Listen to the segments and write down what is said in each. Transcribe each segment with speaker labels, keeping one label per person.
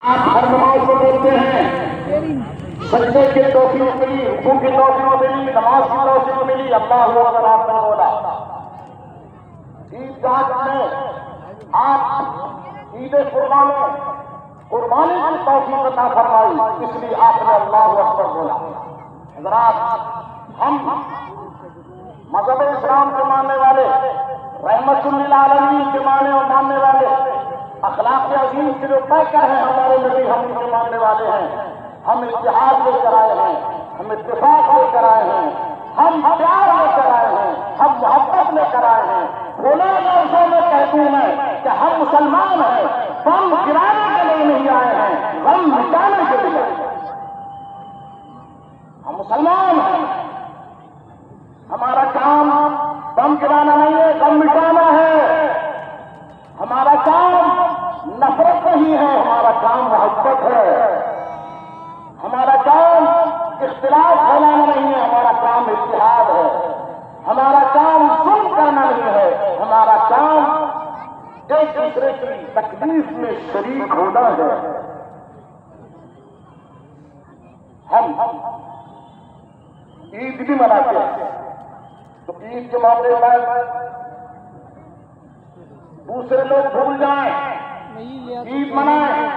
Speaker 1: आप हर नमाज को बोलते हैं, सजदे की तौफीक मिली, रुकू की तौफीक मिली, नमाज की तौफीक मिली, अल्लाह अगर आपने बोला। ईदगाह में आप ईद कुर्बानी की तौफीक अता फरमाई, इसलिए आपने अल्लाह अकबर बोला। अगर हम मजहब इस्लाम के मानने वाले, रहमतुल्लिल आलमीन के मानने वाले, अखलाक अजीम से जो तय कर हैं हमारे नबी, हम उनके मानने वाले हैं। हम इत्तेहाद लेकर आए हैं, हम इत्तेफाक लेकर आए हैं, हम प्यार लेकर आए हैं, हम मोहब्बत लेकर आए हैं। खुले लफ्जों में कहती हूं मैं कि हम मुसलमान हैं, बम गिराने के लिए नहीं आए हैं, गम मिटाने के लिए। हम मुसलमान हैं, हमारा काम बम गिराना नहीं है, गम मिटाना है। हमारा काम नफरत नहीं है, हमारा काम मोहब्बत है। हमारा काम इख्तिलाफ फैलाना नहीं है, हमारा काम इत्तेहाद है। हमारा काम जुल्म करना नहीं है, हमारा काम एक दूसरे की तकलीफ में शरीक होना है। हम ईद भी मनाते हैं, तो ईद के मामले में दूसरे लोग भूल जाएं, ईद मनाएं,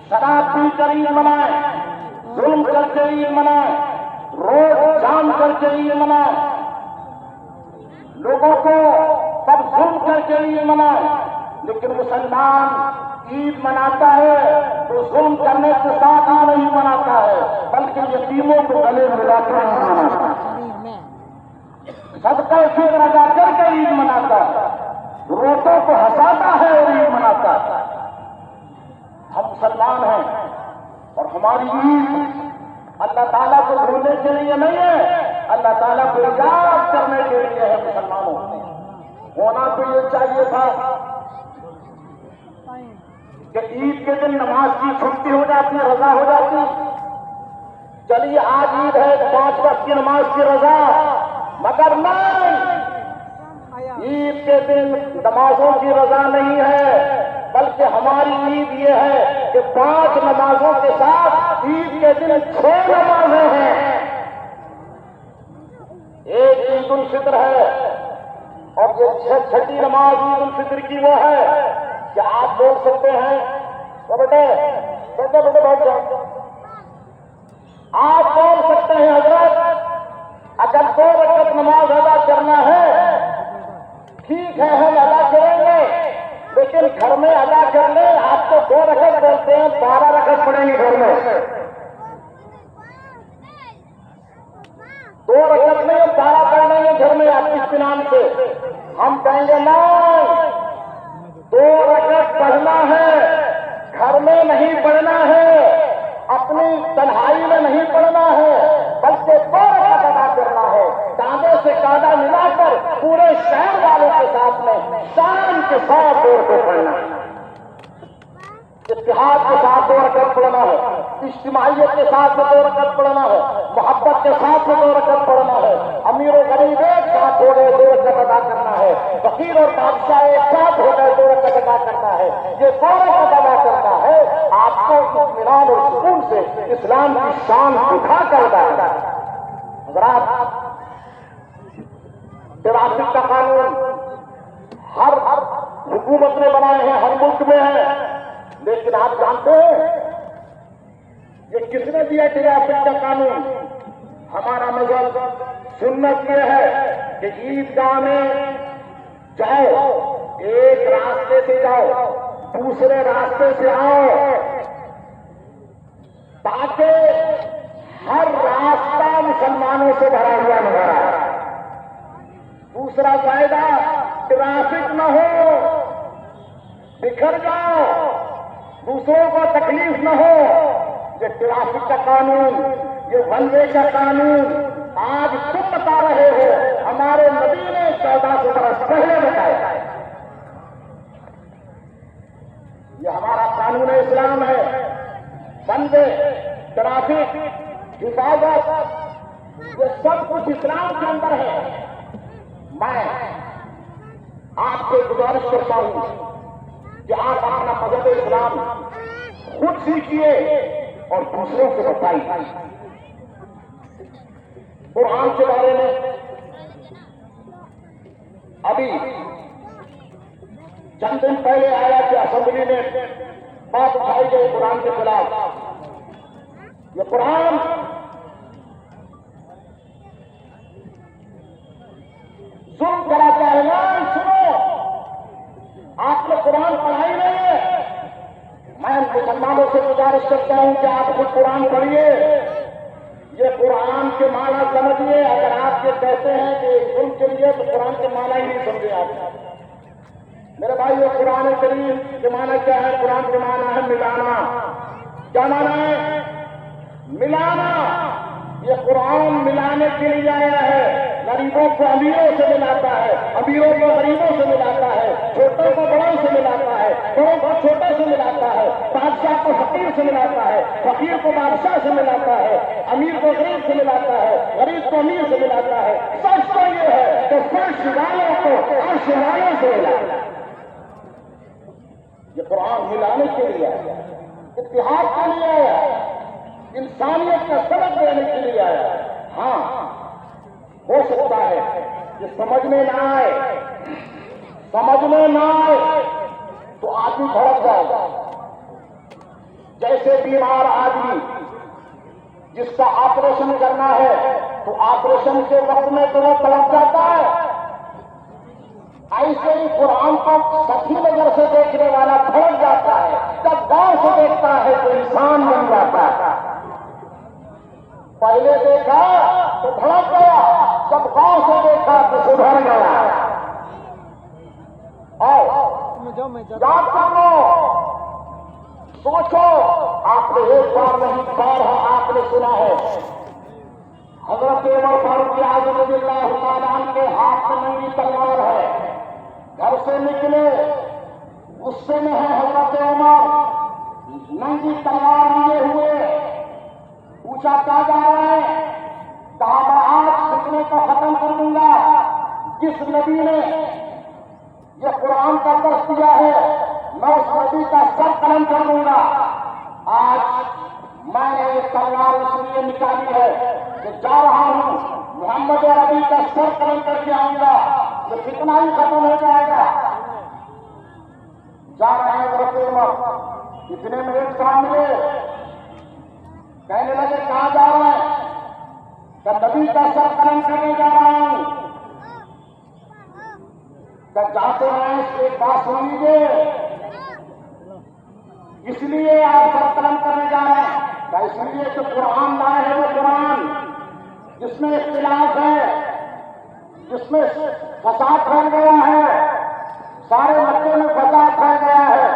Speaker 1: शराब पीकर ईद मनाएं, जुल्म करके ईद मनाएं, रोज जाम करके ईद मनाएं, लोगों को सब जुल्म करके ईद मनाएं। लेकिन मुसलमान ईद मनाता है तो जुल्म करने के साथ ही नहीं मनाता है, बल्कि यतीमों को गले मिलाकर मनाता है, सदका फिर अदा करके ईद मनाता है, रोटों को हंसाता है और ईद मनाता है। हम मुसलमान हैं और हमारी ईद अल्लाह ताला को भूलने के लिए नहीं है, अल्लाह ताला को याद करने के लिए है। मुसलमानों होना तो ये चाहिए था कि ईद के दिन नमाज की छुट्टी हो जाती, रजा हो जाती। चलिए आज ईद है, 5 वक्त की नमाज की रजा, मगर नहीं, ईद के दिन नमाजों की रजा नहीं है, बल्कि हमारी ईद ये है कि 5 नमाजों के साथ ईद के दिन 6 नमाजें हैं। एक ईद उल फित्र है और ये छठी नमाज ईद उल फित्र की वो है कि आप बोल सकते हैं तो बेटे बैठ जाओ, आप बोल सकते हैं हजरत अगर 2 रकात नमाज अदा करना है ठीक है, हम अदा करेंगे, लेकिन घर में अदा कर ले। आपको 2 रकात बोलते हैं, 12 रकात पड़ेंगे घर में। 2 रकात में 12 पढ़ेंगे घर में आपके इत्मीनान से। हम कहेंगे नहीं, 2 रकात पढ़ना है, घर में नहीं पढ़ना है, अपनी तन्हाई में नहीं पढ़ना है, बल्कि 2 रकात अदा करना है। कांधे से कांधा मिलाकर पूरे शहर वालों के साथ में शान के साथ 2 रकात पढ़ना है, इत्तेहाद के साथ 2 रकात पढ़ना है, इज्तिमाइयत के साथ 2 रकात पढ़ना है, मोहब्बत के साथ 2 रकात पढ़ना है। अमीर और गरीब एक साथ हो गए 2 रकात अदा करना है, फकीर और बादशाह एक साथ हो गए 2 रकात अदा करना है। ये 2 रकात अदा करना है, आपको इत्मीनान और सुकून से इस्लाम की शान दिखा कर अदा। अगर आप ट्रैफिक का कानून हर हुकूमत ने बनाए हैं, हर मुल्क में है, लेकिन आप जानते हैं ये किसने दिया ट्रैफिक का कानून? हमारा मजहब सुन्नत ये है कि ईदगाह में जाओ, एक रास्ते से जाओ, दूसरे रास्ते से आओ, ताकि हर रास्ता मुसलमानों से भरा हुआ नजर आए। दूसरा फायदा, ट्रैफिक न हो, बिखर जाओ, दूसरों को तकलीफ न हो। ये ट्रैफिक का कानून, ये वन वे का कानून आज तुम बता रहे हो, हमारे नबी ने 1400 बरस पहले बताया। ये हमारा कानून इस्लाम है। वन वे, ट्रैफिक, हिफाजत, ये सब कुछ इस्लाम के अंदर है। मैं आपसे गुजारिश करता हूं कि आप अपना मजहब इस्लाम खुद सीखिए और दूसरों से बताइए। कुरान के बारे में अभी चंद दिन पहले आया कि असेंबली में बात उठाई गई कुरान के खिलाफ। ये कुरान जुल्म कराता है ना। सुनो, आपने कुरान पढ़ाई नहीं है। मैं मुसलमानों से गुजारिश करता हूं कि आप खुद कुरान पढ़िए, ये कुरान के माना समझिए। अगर आप ये कहते हैं कि जुल्म के लिए, तो कुरान के माना ही नहीं समझे आप। मेरे भाई, ये कुरान करीम के माना क्या है? कुरान के माना है मिलाना। क्या माना है? मिलाना। ये कुरान मिलाने के लिए आया है। गरीबों को अमीरों से मिलाता है, अमीरों को गरीबों से मिलाता है, छोटों को बड़ों से मिलाता है, बड़ों को छोटों से मिलाता है, बादशाह को फकीर से मिलाता है, फकीर को बादशाह से मिलाता है, अमीर को गरीब से मिलाता है, गरीब को अमीर से मिलाता है। सच तो ये है कि फर्श वालों को अर्श वालों से मिलाता है। ये कुरान मिलाने के लिए आया, इतिहास के लिए आया, इंसानियत का सबक देने के लिए आया। हाँ, हो सकता है कि समझ में ना आए, समझ में ना आए तो आदमी भड़क जाएगा। जैसे बीमार आदमी जिसका ऑपरेशन करना है, तो ऑपरेशन के वक्त में तो वो तड़प जाता है। ऐसे ही कुरान को सच्ची नजर से देखने वाला भड़क जाता है। जब गांव से देखता है तो इंसान बन जाता है। पहले देखा तो भड़क गया, जब गांव से देखा तो सुधर गया। याद कर लो, सोचो, आपने एक बार नहीं बार आपने सुना है हजरत उमर फारूक आज़म रज़ियल्लाहु ताला अन्हु के हाथ में नंगी तलवार है। घर से निकले, गुस्से में है हजरत उमर, नंगी तलवार लिए हुए। पूछा क्या जा रहा है? कहा मैं आज फितने को खत्म कर दूंगा। जिस नबी ने यह कुरान का दर्श दिया है, मैं उस नबी का सर कलम कर दूंगा। आज मैंने ये तलवार इसलिए निकाली है कि जा रहा हूं, मोहम्मद अरबी का सर कलम करके आऊंगा, तो फितना ही खत्म हो जाएगा। जा रहे हैं हजरत उमर, इतने में एक सामने कहने लगे कहां जा रहा है? क्या नबी का सर कलम करने जा रहा हूं। क्या जाते हैं? एक बात सुन लीजिए, इसलिए आप सर कलम करने जा रहे हैं? क्या इसलिए तो कुरान लाए हैं? वो कुरान जिसमें इख्तिलाफ है, जिसमें फसाद फैल गया है, सारे मक्के में फसाद फैल गया है।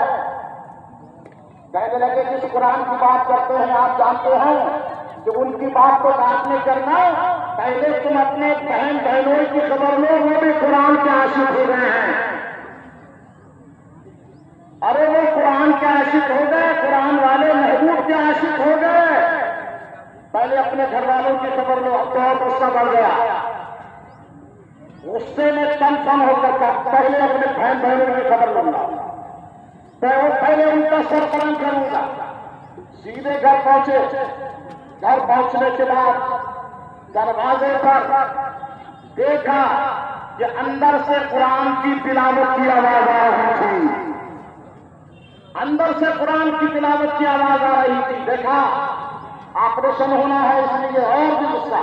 Speaker 1: कहने लगे जिस कुरान की बात करते हैं, आप जानते हैं कि उनकी बात को बात नहीं करना। पहले तुम अपने बहन बहनों की खबर लो, वो भी कुरान के आशिक हो गए हैं। अरे वो कुरान के आशिक हो गए, कुरान वाले महबूब के आशिक हो गए। पहले अपने घर वालों की खबर लो, अब तो और गुस्सा बढ़ गया। गुस्से में तन हो सकता, पहले अपने बहन बहनों की खबर लूंगा, पहले उनका सर कलम करूंगा। सीधे घर पहुंचे। घर पहुंचने के बाद दरवाजे पर देखा कि अंदर से कुरान की तिलावत की आवाज आ रही थी। अंदर से कुरान की तिलावत की आवाज आ रही थी। देखा ऑपरेशन होना है, इसलिए और भी गुस्सा।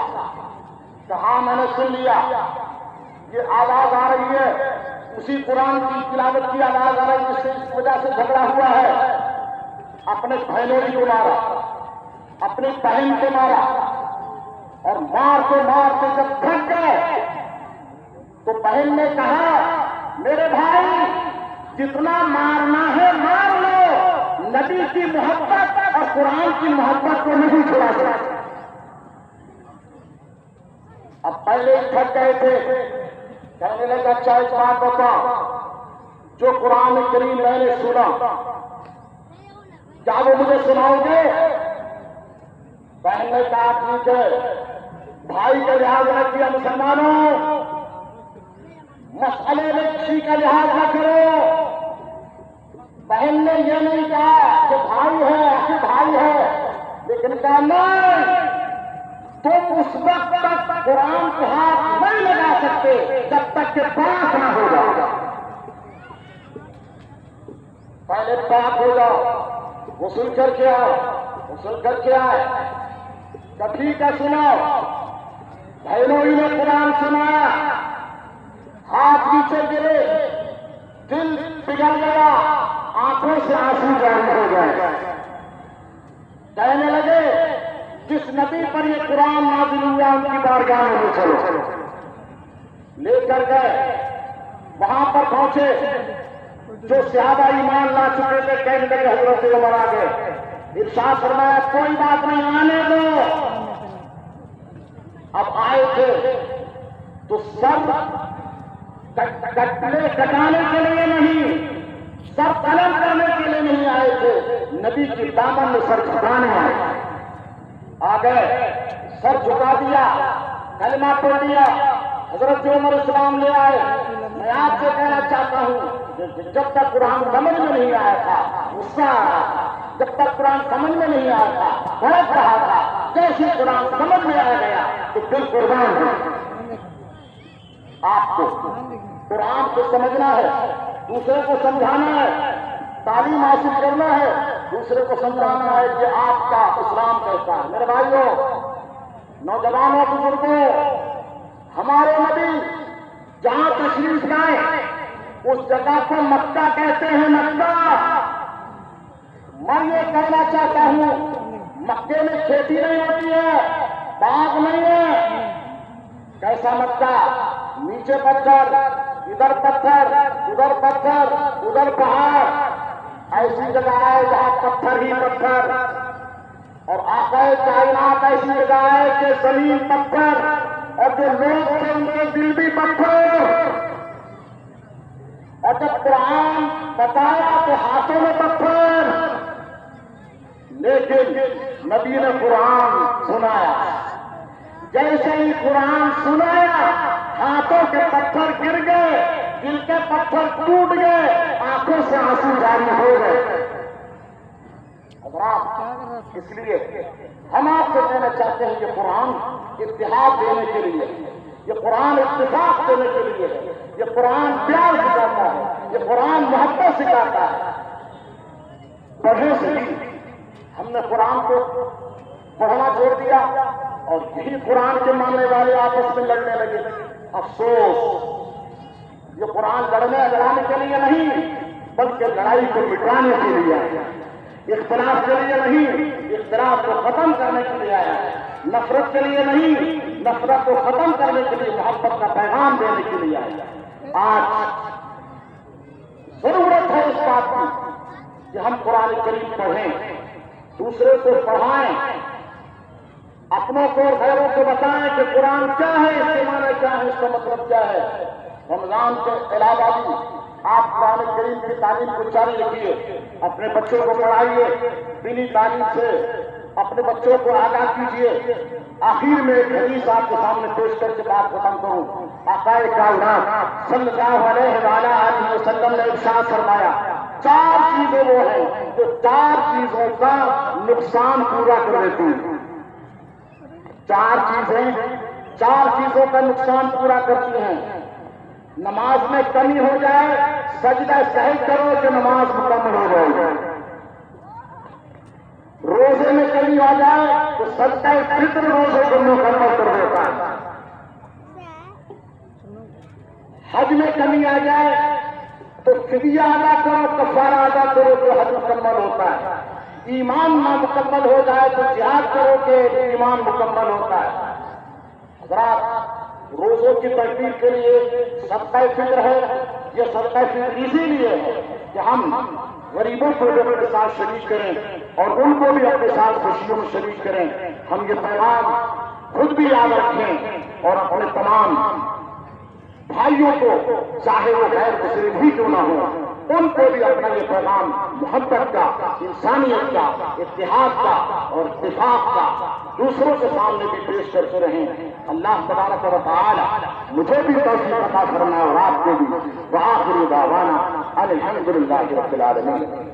Speaker 1: कहा मैंने सुन लिया, ये आवाज आ रही है, उसी कुरान की तिलावत की आवाज आ रही है, जिससे इस वजह से झगड़ा हुआ है। अपने बहनों को मारा, अपनी बहन को मारा, और मारते जब थक गए तो बहन ने कहा मेरे भाई जितना मारना है मार लो, नबी की मोहब्बत और कुरान की मोहब्बत को नहीं छुड़ा सकते। अब पहले थक गए थे, कहने लगा अच्छा एक बात बताओ, जो कुरान करीम मैंने सुना क्या वो मुझे सुनाओगे? बहन ने कहा ठीक है, भाई का लिहाज रख दिया। मुसलमानों, मसले में किसी का लिहाज न करो, बहन ने यह नहीं कहा कि भाई है कि भाई है, लेकिन कहा नहीं, तुम उस वक्त तक कुरान को हाथ नहीं लगा सकते जब तक के पाक ना हो जाओ। पहले पाक हो जाओ, गुस्ल करके आओ, गुस्ल करके आए, कभी का सुनाओ। बहनों ने कुरान सुनाया, हाथ नीचे गिरे, दिल पिघल गया, आंखों से आंसू जारी हो गए। कहने लगे जिस नबी पर ये कुरान नाज़िल हुआ उनकी बारगाह में चलो। लेकर गए, वहां पर पहुंचे, जो सहाबा ईमान ला चुके थे कहने लगे हजरत उमर आ गए। इरशाद फरमाया कोई बात नहीं, आने दो। अब आए थे तो सर कटाने के लिए नहीं, सर कलम करने के लिए नहीं आए थे, नबी की दामन में सर झुकाने आए। आ गए, सर झुका दिया, कलमा पढ़ दिया, हजरत उमर इस्लाम ले आए। मैं आपसे कहना चाहता हूं, जब तक कुरान समझ में नहीं आया था गुस्सा आ रहा था, जब तक कुरान समझ में नहीं आया था भड़क रहा था, जैसे कुरान समझ में आ गया तो दिल कुर्बान हो। आपको कुरान को समझना है, दूसरे को समझाना है, तालीम हासिल करना है, दूसरे को समझाना है कि आपका इस्लाम कैसा है। मेरे भाइयों, नौजवानों, बुजुर्गों, हमारे नबी जहां तशरीफ लाए उस जगह को मक्का कहते हैं। मक्का, मैं ये कहना चाहता हूं, मक्के में खेती नहीं होती है, बाग नहीं है। कैसा मक्का? नीचे पत्थर, इधर पत्थर, उधर पत्थर, उधर पहाड़। ऐसी जगह है जहां पत्थर ही पत्थर, और आकाए कायनात ऐसी जगह है कि जमीन पत्थर और जो लोग थे उनके दिल भी पत्थर। और जब कुरान बताया तो हाथों में पत्थर, लेकिन नबी ने कुरान सुनाया। जैसे ही कुरान सुनाया हाथों के पत्थर गिर गए, दिल के पत्थर टूट गए, आंखों से आंसू जारी हो गए। इसलिए हम आपको कहना चाहते हैं कि कुरान इत्तेहाद देने के लिए, ये कुरान इत्तेफाक देने के लिए है, ये कुरान प्यार सिखाता है, ये कुरान मोहब्बत सिखाता है। पढ़े से ही हमने कुरान को पढ़ना छोड़ दिया और यही कुरान के मानने वाले आपस में लड़ने लगे। अफसोस, ये कुरान लड़ने लड़ाने के लिए नहीं बल्कि लड़ाई को मिटाने के लिए आया, इख्तिलाफ के लिए नहीं, इख्तिलाफ को खत्म करने के लिए आया, नफरत के लिए नहीं, नफरत को खत्म करने के लिए, मोहब्बत का पैगाम देने के लिए आया। आज जरूरत है इस बात की कि हम कुरान करीम पढ़ें, दूसरे को पढ़ाएं, अपनों को घरों को बताएं कि कुरान क्या है, इसके माने क्या है, इसका मतलब क्या है। रमजान के अलावा भी आप कुरान करीम की तालीम को जारी रखिए, अपने बच्चों को पढ़ाइए, दीनी तालीम से अपने बच्चों को आगाह कीजिए। आखिर में एक हदीस आपके सामने पेश करके बात खत्म करूं। आकाए कायनात सल्लल्लाहु अलैहि वसल्लम ने इरशाद फरमाया, चार चीजें वो हैं जो चार चीजों का नुकसान पूरा कर देती हैं। चार चीजों का नुकसान पूरा करती हैं। नमाज में कमी हो जाए, सजदा सही करो कि नमाज मुकम्मल हो जाएगी। रोजे में कमी आ जाए तो सजदा फिक्र रोजे को मुकम्मल कर देता है। हज में कमी आ जाए तो फिदिया अदा करो, कफारा अदा करो तो हज मुकम्मल होता है। ईमान ना मुकम्मल हो जाए तो जिहाद करो कि ईमान मुकम्मल होता है। हज़रात, रोजों की तकदीर के लिए सदका फिक्र है। ये सदका फिक्र इसीलिए है कि हम गरीबों को भी अपने साथ शरीक करें और उनको भी अपने साथ खुशियों में शरीक करें। हम ये पैगाम खुद भी याद रखें और अपने तमाम भाइयों को, चाहे वो गैर मुस्लिम ही क्यों ना हो, उनको भी अपना ये पैगाम मोहब्बत का, इंसानियत का, इत्तेहाद का और इत्तेफाक का दूसरों के सामने भी पेश करते रहें। अल्लाह तबारक व तआला मुझे भी तौफीक अता फरमाए और आपको भी। व आखिर दावाना अल्हम्दुलिल्लाहि रब्बिल आलमीन।